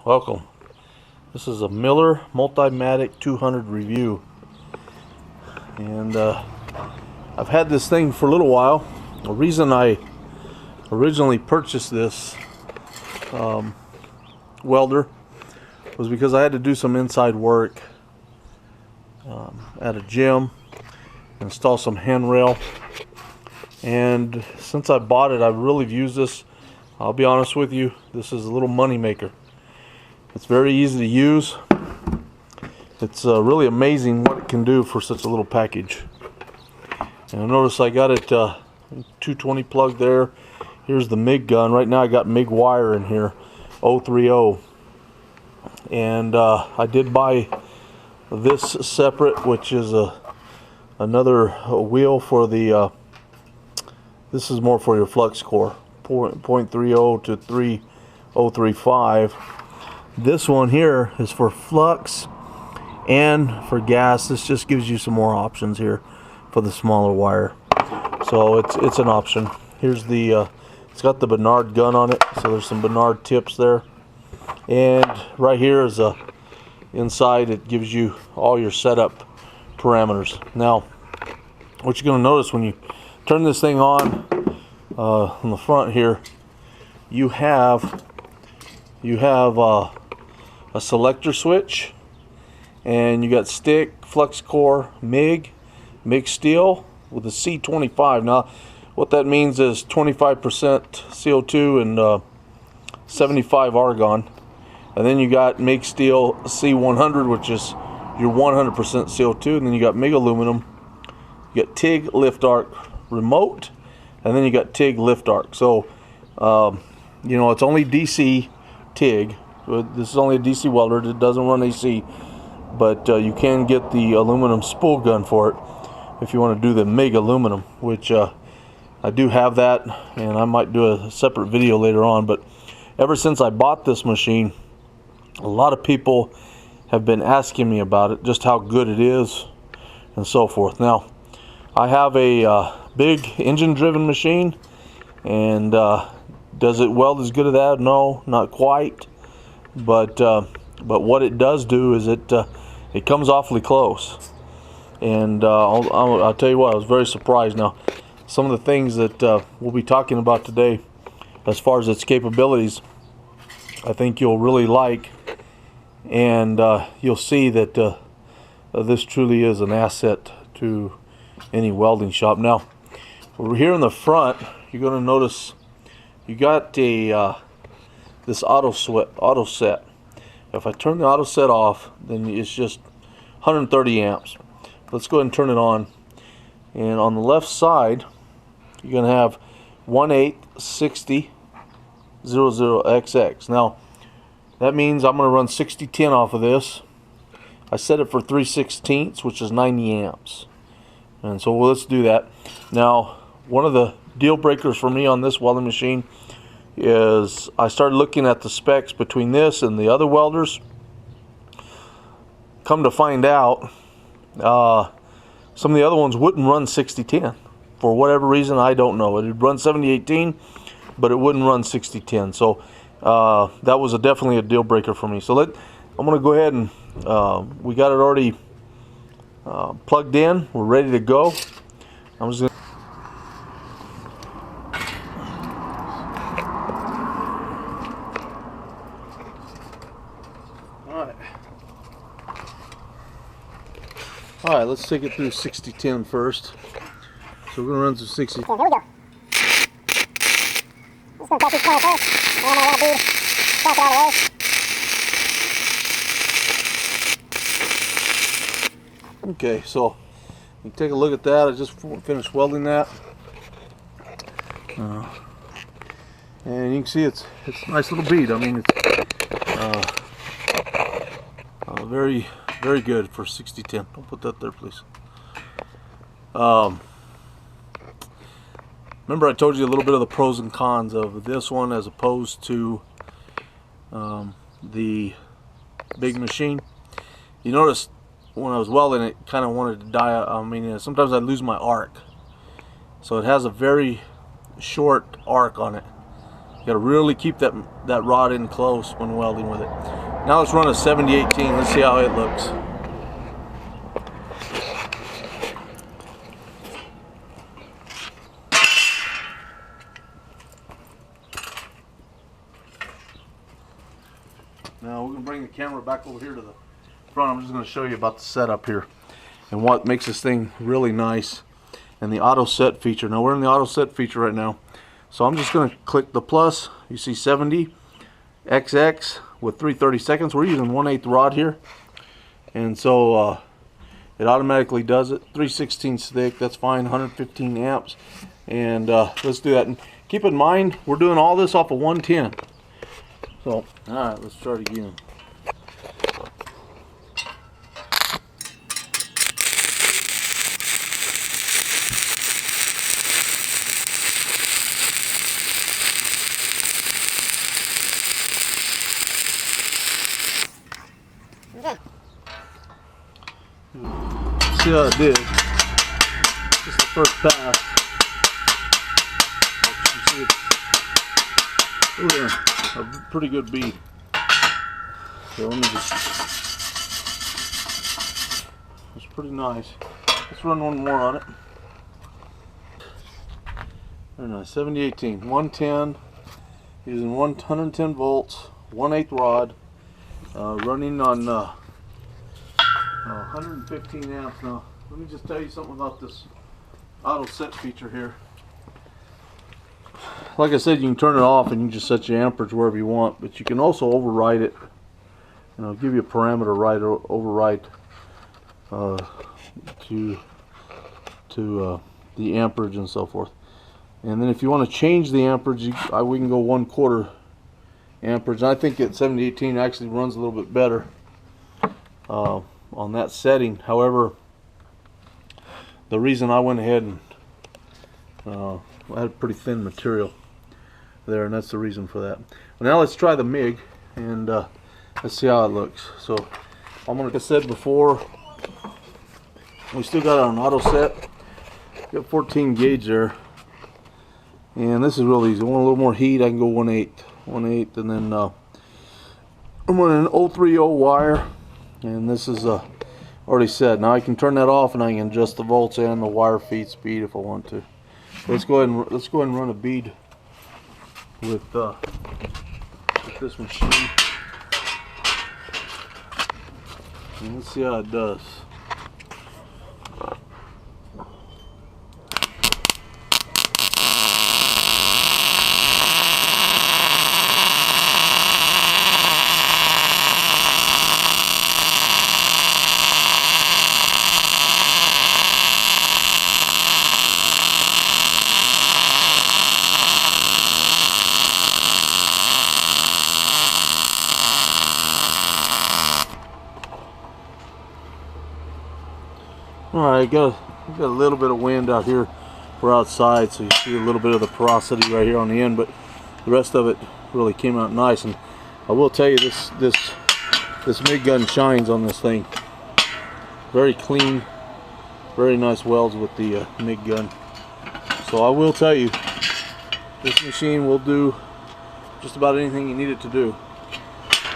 Welcome. This is a Miller Multimatic 200 review, and I've had this thing for a little while. The reason I originally purchased this welder was because I had to do some inside work at a gym, install some handrail, and since I bought it, I've really used this. I'll be honest with you, this is a little money maker. It's very easy to use. It's really amazing what it can do for such a little package. And notice I got it 220 plug there. Here's the Mig Gun. Right now I got Mig wire in here, 030. And I did buy this separate, which is another wheel for the, this is more for your flux core, 0.30 to 3035. This one here is for flux and for gas. This just gives you some more options here for the smaller wire. So it's an option. Here's the it's got the Bernard gun on it, so there's some Bernard tips there. And right here is inside, it gives you all your setup parameters. Now, what you're going to notice when you turn this thing on the front here, you have a selector switch, and you got stick, flux core, MIG steel with a C25. Now what that means is 25% CO2 and 75 argon, and then you got MIG steel C100, which is your 100% CO2, and then you got MIG aluminum, you got TIG lift arc remote, and then you got TIG lift arc. So you know, it's only DC TIG. This is only a DC welder. It doesn't run AC, but you can get the aluminum spool gun for it if you want to do the MIG aluminum, which I do have that, and I might do a separate video later on. But ever since I bought this machine, a lot of people have been asking me about it, just how good it is and so forth. Now, I have a big engine driven machine, and does it weld as good as that? No, not quite. But what it does do is it comes awfully close, and I'll tell you what, I was very surprised. Now, some of the things that we'll be talking about today, as far as its capabilities, I think you'll really like, and you'll see that this truly is an asset to any welding shop. Now, over here in the front, you're going to notice you got a this auto set. If I turn the auto set off, then it's just 130 amps. Let's go ahead and turn it on. And on the left side, you're going to have 186000XX. Now, that means I'm going to run 6010 off of this. I set it for 3/16, which is 90 amps. And so let's do that. Now, one of the deal breakers for me on this welding machine is I started looking at the specs between this and the other welders. Come to find out, some of the other ones wouldn't run 6010 for whatever reason. I don't know. It would run 7018, but it wouldn't run 6010. So that was definitely a deal breaker for me. So I'm going to go ahead and we got it already plugged in. We're ready to go. I'm just going to Alright, let's take it through 6010 first. So we're going to run through 60. Okay, here we go. Just going to touch each corner first. And I'm going to let dude back out of the way. Okay, so you take a look at that. I just finished welding that. And you can see it's a nice little bead. I mean, it's very good for 6010. Don't put that there, please. Remember I told you a little bit of the pros and cons of this one as opposed to the big machine. You notice when I was welding, it kind of wanted to die. I mean, sometimes I lose my arc. So it has a very short arc on it. You got to really keep that rod in close when welding with it. Now let's run a 70-18. Let's see how it looks. Now we're going to bring the camera back over here to the front. I'm just going to show you about the setup here and what makes this thing really nice, and the auto set feature. Now we're in the auto set feature right now, so I'm just going to click the plus. You see 70 XX with 3/32. We're using 1/8 rod here, and so it automatically does it. 3/16 thick, that's fine. 115 amps, and let's do that. And keep in mind, we're doing all this off of 110. So, alright, let's start again. See how it did. Just the first pass. You can see it's a pretty good bead. So let me just, it's pretty nice. Let's run one more on it. Very nice. 70-18, 110, using 110 volts, 1/8 rod, running on 115 amps. Now let me just tell you something about this auto set feature here. Like I said, you can turn it off and you can just set your amperage wherever you want, but you can also override it. And I'll give you a parameter override to the amperage and so forth. And then if you want to change the amperage, we can go 1/4 amperage. And I think at 70-18 actually runs a little bit better on that setting. However, the reason I went ahead and I had pretty thin material there, and that's the reason for that. Well, now let's try the MIG and let's see how it looks. So I'm gonna, like I said before, we still got it on auto set. Got 14 gauge there, and this is real easy. I want a little more heat, I can go 1/8, and then I'm running an 030 wire, and this is already set. Now I can turn that off and I can adjust the volts and the wire feed speed if I want to. Let's go ahead and run a bead with this machine, and let's see how it does. Alright, got a little bit of wind out here. We're outside, so you see a little bit of the porosity right here on the end, but the rest of it really came out nice. And I will tell you, this Mig Gun shines on this thing. Very clean, very nice welds with the Mig Gun. So I will tell you, this machine will do just about anything you need it to do.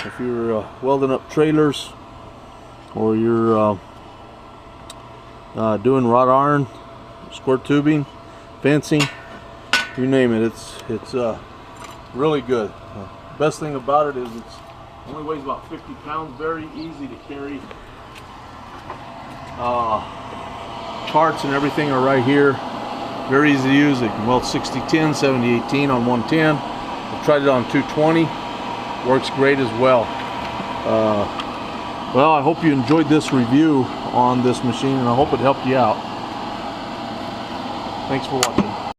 If you're welding up trailers, or you're doing wrought iron, square tubing, fencing, you name it, it's really good. Best thing about it is it only weighs about 50 pounds, very easy to carry. Parts and everything are right here, very easy to use. It can weld 60-10, 70-18 on 110. I've tried it on 220, works great as well. Well, I hope you enjoyed this review on this machine, and I hope it helped you out. Thanks for watching.